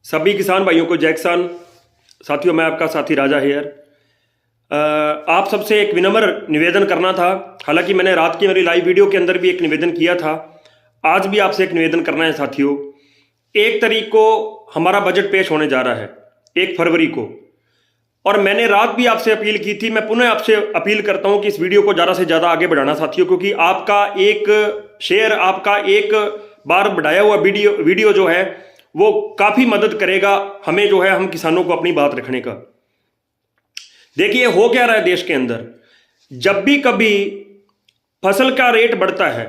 सभी किसान भाइयों को जय किसान। साथियों, मैं आपका साथी राजा हेयर। आप सबसे एक विनम्र निवेदन करना था। हालांकि मैंने रात की मेरी लाइव वीडियो के अंदर भी एक निवेदन किया था, आज भी आपसे एक निवेदन करना है साथियों। 1 तारीख को हमारा बजट पेश होने जा रहा है, 1 फरवरी को, और मैंने रात भी आपसे अपील की थी। मैं पुनः आपसे अपील करता हूं कि इस वीडियो को ज़्यादा से ज़्यादा आगे बढ़ाना साथियों, क्योंकि आपका एक शेयर, आपका एक बार बढ़ाया हुआ वीडियो जो है वो काफ़ी मदद करेगा हमें, जो है हम किसानों को अपनी बात रखने का। देखिए हो क्या रहा है देश के अंदर, जब भी कभी फसल का रेट बढ़ता है,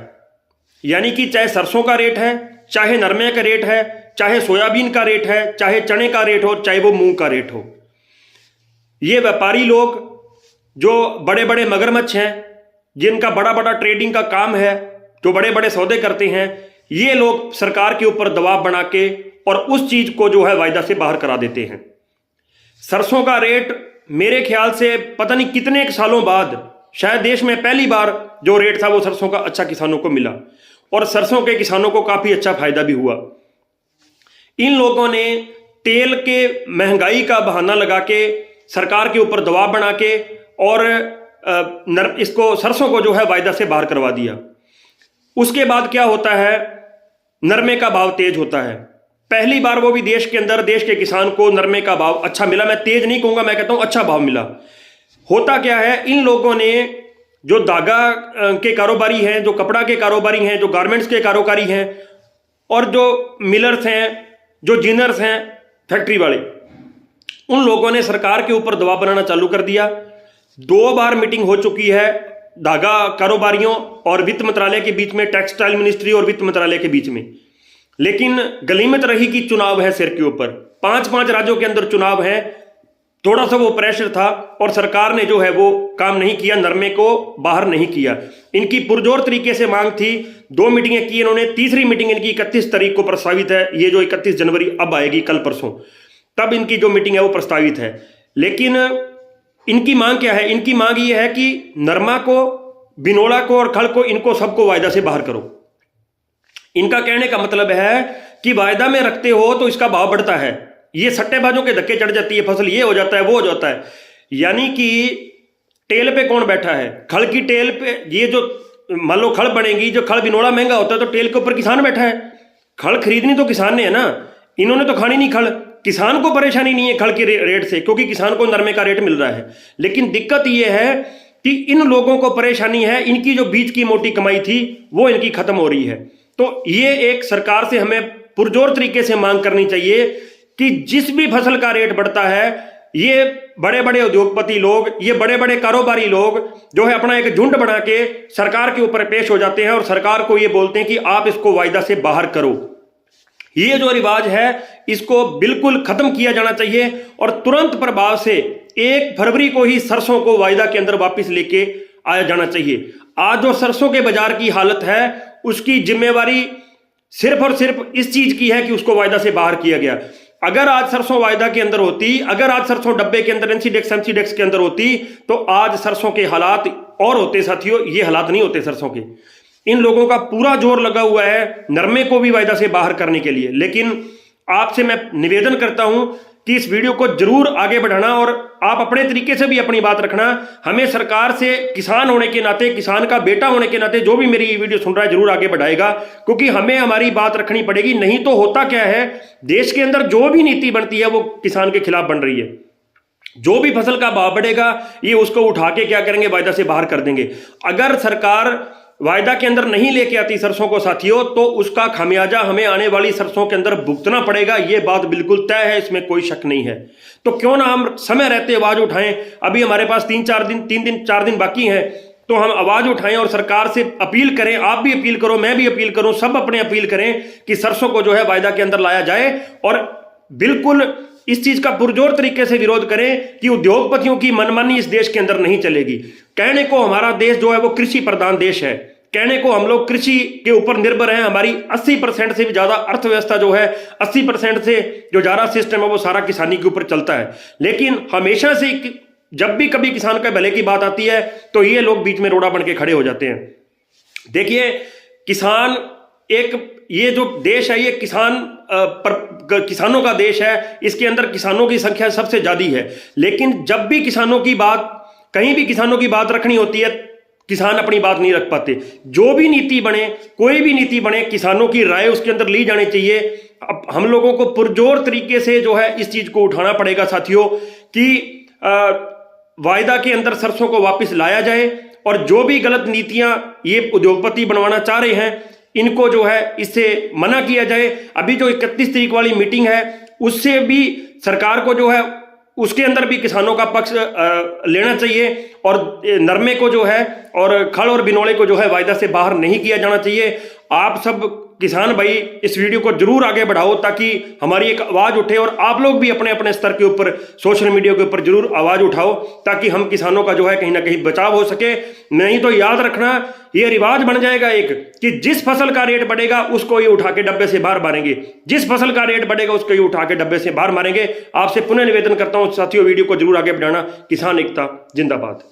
यानी कि चाहे सरसों का रेट है, चाहे नरमे का रेट है, चाहे सोयाबीन का रेट है, चाहे चने का रेट हो, चाहे वो मूंग का रेट हो, ये व्यापारी लोग जो बड़े बड़े मगरमच्छ हैं, जिनका बड़ा बड़ा ट्रेडिंग का काम है, जो बड़े बड़े सौदे करते हैं, ये लोग सरकार के ऊपर दबाव बना के और उस चीज को जो है वायदा से बाहर करा देते हैं। सरसों का रेट मेरे ख्याल से पता नहीं कितने सालों बाद, शायद देश में पहली बार जो रेट था वो सरसों का अच्छा किसानों को मिला, और सरसों के किसानों को काफी अच्छा फायदा भी हुआ। इन लोगों ने तेल के महंगाई का बहाना लगा के सरकार के ऊपर दबाव बना के और इसको सरसों को जो है वायदा से बाहर करवा दिया। उसके बाद क्या होता है, नरमे का भाव तेज होता है। पहली बार वो भी देश के अंदर देश के किसान को नरमे का भाव अच्छा मिला। मैं तेज नहीं कहूंगा, मैं कहता हूं अच्छा भाव मिला। होता क्या है, इन लोगों ने जो धागा के कारोबारी हैं, जो कपड़ा के कारोबारी हैं, जो गारमेंट्स के कारोबारी हैं, और जो मिलर्स हैं, जो जीनर्स हैं, फैक्ट्री वाले, उन लोगों ने सरकार के ऊपर दबाव बनाना चालू कर दिया। 2 बार मीटिंग हो चुकी है धागा कारोबारियों और वित्त मंत्रालय के बीच में, टेक्सटाइल मिनिस्ट्री और वित्त मंत्रालय के बीच में, लेकिन गलीमत रही कि चुनाव है सिर के ऊपर। 5 राज्यों के अंदर चुनाव है, थोड़ा सा वो प्रेशर था और सरकार ने जो है वो काम नहीं किया, नरमे को बाहर नहीं किया। इनकी पुरजोर तरीके से मांग थी, 2 मीटिंगें की इन्होंने, तीसरी मीटिंग इनकी 31 तारीख को प्रस्तावित है। ये जो 31 जनवरी अब आएगी, कल परसों, तब इनकी जो मीटिंग है वो प्रस्तावित है। लेकिन इनकी मांग क्या है, इनकी मांग ये है कि नरमा को, बिनोला को और खल को, इनको सबको वायदा से बाहर करो। इनका कहने का मतलब है कि वायदा में रखते हो तो इसका भाव बढ़ता है, ये सट्टेबाजों के धक्के चढ़ जाती है फसल, ये हो जाता है, वो हो जाता है। यानी कि टेल पे कौन बैठा है, खल की टेल पे। ये जो मान लो खल बनेगी, जो खल बिनोला महंगा होता है तो टेल के ऊपर किसान बैठा है। खल खरीदनी तो किसान ने है ना, इन्होंने तो खानी नहीं खल। किसान को परेशानी नहीं है खल के रेट से, क्योंकि किसान को नरमे का रेट मिल रहा है। लेकिन दिक्कत यह है कि इन लोगों को परेशानी है, इनकी जो बीच की मोटी कमाई थी वो इनकी खत्म हो रही है। तो ये एक सरकार से हमें पुरजोर तरीके से मांग करनी चाहिए कि जिस भी फसल का रेट बढ़ता है, ये बड़े बड़े उद्योगपति लोग, ये बड़े बड़े कारोबारी लोग जो है अपना एक झुंड बना के सरकार के ऊपर पेश हो जाते हैं और सरकार को ये बोलते हैं कि आप इसको वायदा से बाहर करो। ये जो रिवाज है इसको बिल्कुल खत्म किया जाना चाहिए और तुरंत प्रभाव से 1 फरवरी को ही सरसों को वायदा के अंदर वापस लेके आया जाना चाहिए। आज जो सरसों के बाजार की हालत है उसकी जिम्मेवारी सिर्फ और सिर्फ इस चीज की है कि उसको वायदा से बाहर किया गया। अगर आज सरसों वायदा के अंदर होती, अगर आज सरसों डब्बे के अंदर एमसीडेक्स के अंदर होती, तो आज सरसों के हालात और होते साथियों, ये हालात नहीं होते सरसों के। इन लोगों का पूरा जोर लगा हुआ है नरमे को भी वायदा से बाहर करने के लिए। लेकिन आपसे मैं निवेदन करता हूं कि इस वीडियो को जरूर आगे बढ़ाना और आप अपने तरीके से भी अपनी बात रखना। हमें सरकार से, किसान होने के नाते, किसान का बेटा होने के नाते, जो भी मेरी ये वीडियो सुन रहा है जरूर आगे बढ़ाएगा, क्योंकि हमें हमारी बात रखनी पड़ेगी। नहीं तो होता क्या है, देश के अंदर जो भी नीति बनती है वो किसान के खिलाफ बन रही है। जो भी फसल का भाव बढ़ेगा ये उसको उठा के क्या करेंगे, वायदा से बाहर कर देंगे। अगर सरकार वायदा के अंदर नहीं लेके आती सरसों को साथियों, तो उसका खामियाजा हमें आने वाली सरसों के अंदर भुगतना पड़ेगा। ये बात बिल्कुल तय है, इसमें कोई शक नहीं है। तो क्यों ना हम समय रहते आवाज उठाएं। अभी हमारे पास 4 दिन बाकी हैं, तो हम आवाज उठाएं और सरकार से अपील करें। आप भी अपील करो, मैं भी अपील करूं, सब अपने अपील करें कि सरसों को जो है वायदा के अंदर लाया जाए और बिल्कुल इस चीज का पुरजोर तरीके से विरोध करें कि उद्योगपतियों की मनमानी इस देश के अंदर नहीं चलेगी। कहने को हमारा देश जो है वो कृषि प्रधान देश है, कहने को हम लोग कृषि के ऊपर निर्भर हैं। हमारी 80% से भी ज्यादा अर्थव्यवस्था जो है, 80% से जो ज्यादा सिस्टम है वो सारा किसानी के ऊपर चलता है। लेकिन हमेशा से जब भी कभी किसान के भले की बात आती है तो ये लोग बीच में रोड़ा बन के खड़े हो जाते हैं। देखिए किसान एक, ये जो देश है ये किसान किसानों का देश है, इसके अंदर किसानों की संख्या सबसे ज़्यादा है। लेकिन जब भी किसानों की बात, कहीं भी किसानों की बात रखनी होती है, किसान अपनी बात नहीं रख पाते। जो भी नीति बने, कोई भी नीति बने, किसानों की राय उसके अंदर ली जानी चाहिए। अब हम लोगों को पुरजोर तरीके से जो है इस चीज को उठाना पड़ेगा साथियों कि वायदा के अंदर सरसों को वापस लाया जाए, और जो भी गलत नीतियां ये उद्योगपति बनवाना चाह रहे हैं, इनको जो है इससे मना किया जाए। अभी जो 31 तारीख वाली मीटिंग है, उससे भी सरकार को जो है उसके अंदर भी किसानों का पक्ष लेना चाहिए, और नरमे को जो है और खल और बिनोले को जो है वायदा से बाहर नहीं किया जाना चाहिए। आप सब किसान भाई इस वीडियो को जरूर आगे बढ़ाओ, ताकि हमारी एक आवाज उठे, और आप लोग भी अपने अपने स्तर के ऊपर सोशल मीडिया के ऊपर जरूर आवाज उठाओ, ताकि हम किसानों का जो है कहीं ना कहीं बचाव हो सके। नहीं तो याद रखना, ये रिवाज बन जाएगा एक कि जिस फसल का रेट बढ़ेगा उसको ये उठा के डब्बे से बाहर मारेंगे, जिस फसल का रेट बढ़ेगा उसको ये उठा के डब्बे से बाहर मारेंगे। आपसे पुनः निवेदन करता हूं साथियों, वीडियो को जरूर आगे बढ़ाना। किसान एकता जिंदाबाद।